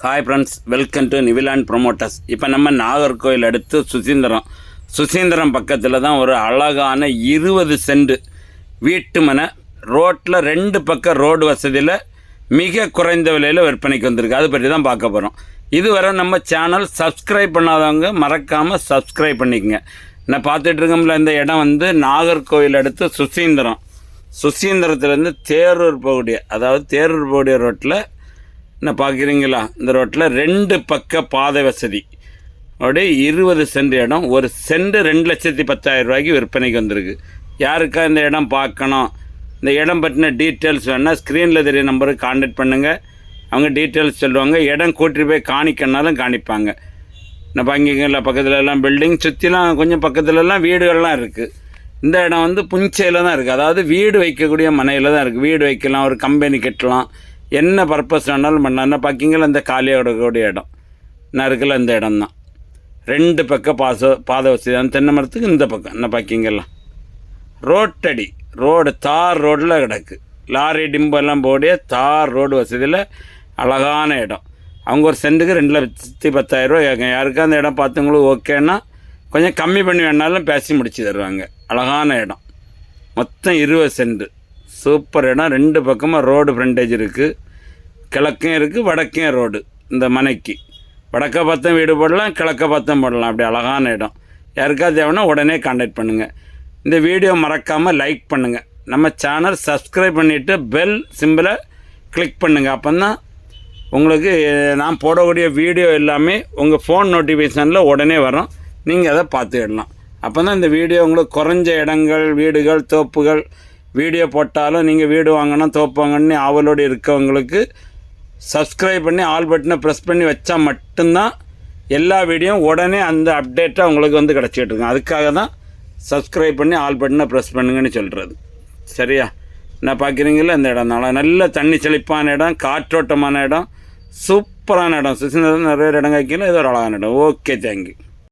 Hi friends, welcome to Niviland promoters. இப்போ நம்ம நாகர்கோவில் அடுத்து சுசீந்திரம் பக்கத்தில் தான் ஒரு அழகான 20 சென்ட் வீட்டு மனை ரோட்டில் 2 பக்கம் ரோடு வசதியில் மிக குறைந்த விலையில் விற்பனைக்கு வந்திருக்கு. அதை பற்றி தான் பார்க்க போகிறோம். இதுவரை நம்ம சேனல் சப்ஸ்கிரைப் பண்ணாதவங்க மறக்காமல் சப்ஸ்கிரைப் பண்ணிக்கங்க. நான் பார்த்துட்டு இருக்கோம்ல, இந்த இடம் வந்து நாகர்கோவில் அடுத்து சுசீந்திரத்துலேருந்து தேரூர் போகக்கூடிய ரோட்டில் என்ன பார்க்குறீங்களா, இந்த ரோட்டில் 2 பக்க பாதை வசதி அப்படியே 20 சென்ட் இடம். ஒரு சென்ட் 2,10,000 ரூபாய்க்கு விற்பனைக்கு வந்திருக்கு. யாருக்கா இந்த இடம் பார்க்கணும், இந்த இடம் பற்றின டீட்டெயில்ஸ் வேணால் ஸ்க்ரீனில் தெரிய நம்பருக்கு கான்டாக்ட் பண்ணுங்கள். அவங்க டீட்டெயில்ஸ் சொல்லுவாங்க. இடம் கூட்டிட்டு போய் காணிக்கனாலும் காணிப்பாங்க. நான் பார்க்கிங்களா, பக்கத்துலலாம் பில்டிங் சுற்றிலாம் கொஞ்சம் பக்கத்துலலாம் வீடுகள்லாம் இருக்குது. இந்த இடம் வந்து புஞ்சையில் தான் இருக்குது. அதாவது வீடு வைக்கக்கூடிய மனையில் தான் இருக்குது. வீடு வைக்கலாம், ஒரு கம்பெனி கட்டலாம், என்ன பர்பஸ் வேணாலும் பண்ணலாம். பார்க்கிங்களா, இந்த காலியாக கிடக்கக்கூடிய இடம் நான் இருக்குல்ல, இந்த இடம் தான். 2 பக்கம் பாதை வசதி. அந்த தென்னை மரத்துக்கு இந்த பக்கம் என்ன பார்க்கிங்களா, ரோட்டடி ரோடு, தார் ரோடில் கிடக்கு. லாரி டிம்பெல்லாம் போடிய தார் ரோடு வசதியில் அழகான இடம். அவங்க ஒரு சென்ட்டுக்கு 2,10,000 ரூபா கேட்குங்க. யாருக்கா அந்த இடம் பார்த்தவங்களுக்கு ஓகேன்னா கொஞ்சம் கம்மி பண்ணி வேணாலும் பேசி முடிச்சு தருவாங்க. அழகான இடம், மொத்தம் 20 சென்ட் சூப்பர் இடம். 2 பக்கமாக ரோடு ஃப்ரண்டேஜ் இருக்குது. கிழக்கும் இருக்குது, வடக்கும் ரோடு. இந்த மனைக்கு வடக்க பார்த்தம் வீடு போடலாம், கிழக்க பார்த்தம் போடலாம். அப்படி அழகான இடம். யாருக்காவது தேவைன்னா உடனே கான்டாக்ட் பண்ணுங்கள். இந்த வீடியோ மறக்காமல் லைக் பண்ணுங்கள். நம்ம சேனல் சப்ஸ்கிரைப் பண்ணிவிட்டு பெல் சிம்பிளை கிளிக் பண்ணுங்கள். அப்போ தான் உங்களுக்கு நான் போடக்கூடிய வீடியோ எல்லாமே உங்கள் ஃபோன் நோட்டிஃபிகேஷனில் உடனே வரும். நீங்கள் அதை பார்த்துக்கிடலாம். அப்போ தான் இந்த வீடியோ உங்களுக்கு குறைஞ்ச இடங்கள், வீடுகள், தோப்புகள் வீடியோ போட்டாலும் நீங்கள் வீடு வாங்கணும், தோப்பு வாங்கணும்னு ஆவலோடு இருக்கவங்களுக்கு சப்ஸ்கிரைப் பண்ணி ஆல் பட்டனை ப்ரெஸ் பண்ணி வச்சா மட்டும்தான் எல்லா வீடியோவும் உடனே அந்த அப்டேட்டாக உங்களுக்கு வந்து கிடச்சிட்டு இருக்கும். அதுக்காக தான் சப்ஸ்கிரைப் பண்ணி ஆல் பட்டனை ப்ரெஸ் பண்ணுங்கன்னு சொல்கிறது. சரியா? நான் பார்க்குறீங்களா, இந்த இடம் நல்ல தண்ணி செழிப்பான இடம், காற்றோட்டமான இடம், சூப்பரான இடம். சுசீந்திரம் நிறைய இடம் காய்க்கல, இது ஒரு அழகான இடம். Okay, thank you.